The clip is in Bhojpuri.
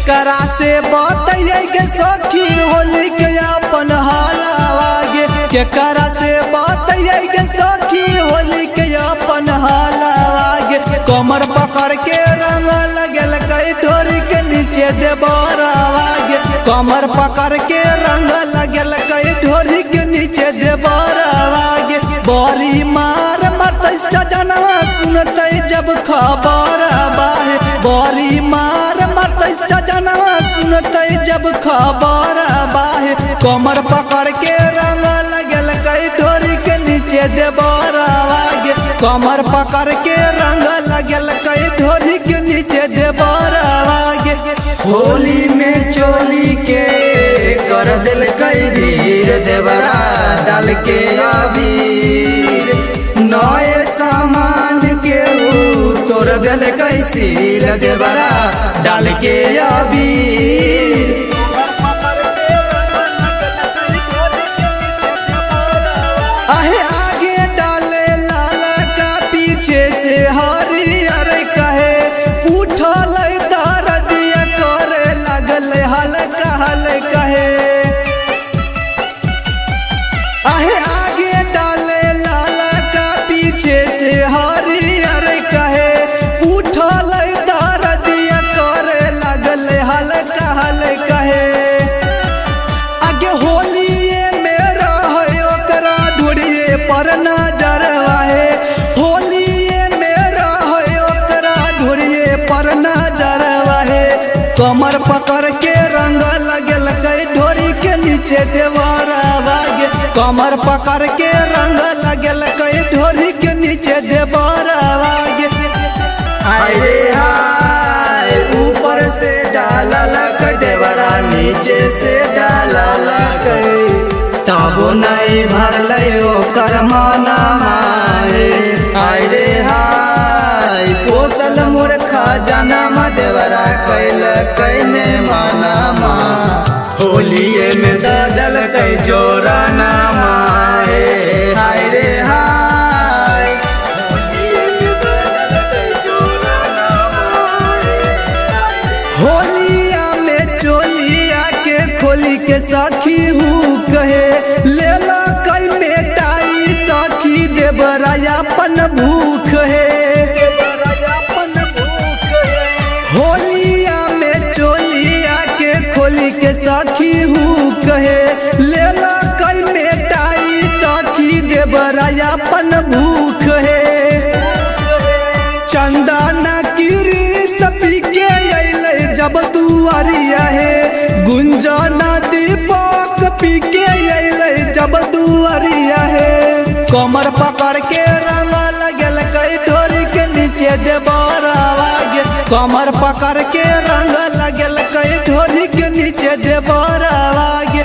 केकरा से बतइए के सखी होली के अपन हालावागे। केकरा से बतइए के सखी होली के अपन हालावागे। कमर पकड़ के रंग लगल कई ढोरी के नीचे देवरावागे। कमर पकड़ के रंग लगल कई ढोरी के नीचे देवरावागे। बड़ी मार मरते सजनवा सुनते जब खबर बाहे। बड़ी मार मरते सजनवा सुनते जब खबर बाहे। कमर पकड़ के रंग लगल कई ढोरी के नीचे देवरावागे। कमर पकड़ के रंग लगल कई ढोरी के नीचे देवरावागे। होली में चोली के कर दिल कई धीर देवरा डाल के अबीर। नए सामान के तोड़ दिल कई सील देवरा डाल के अबीर। आहे आगे डाले लाल का पीछे से हरियर कहे। उठल दर्दिया करे लगल हल्का हल्का है। आहे आगे डाले लाल का पीछे से हरियर कहे। उठल दर्दिया करे लगल हल्का हल्का है। आगे होलिए में रहे ओकरा ढूढ़िए पर नजर वाहे। होलिए में रहे ओकरा ढूढ़िए पर नजर वाहे। कमर पकड़ के रंग लगल कई ढोरी के नीचे देवरावागे। कमर पकड़ के रंग लगल कई ढोरी के नीचे देवरावागे। हाय रे हाय ऊपर से डालल कई देवरा नीचे से डालल कई। तबो नहीं भरलै ओकर मनमा हे। हाय रे हाय पोसल मूर्खा जनम देवरा कैल कैने मनमा। होलिए में ददल कई जोरा नामा हे। हाय रे हाय होलिए में ददल कई जोरा नामा हे। होलिया में चोलिया के खोली के सखी हूँ कहे। ले लो कई मेटाई सखी देवरा अपन भूख है। होलिया में चोलिया के खोली के सखी हूँ कहे। ले लो कई मेटाई सखी देवरा अपन भूख है। चंदना गिरी सपी के अइले जब दुआरिया है। गुंजना दीपक पी के अइले जब दुआरिया है। कमर पकड़ के रंग लगल कई ढोरी के नीचे देवरावागे। कमर पकड़ के रंग लगल कई ढोरी के नीचे देवरावागे।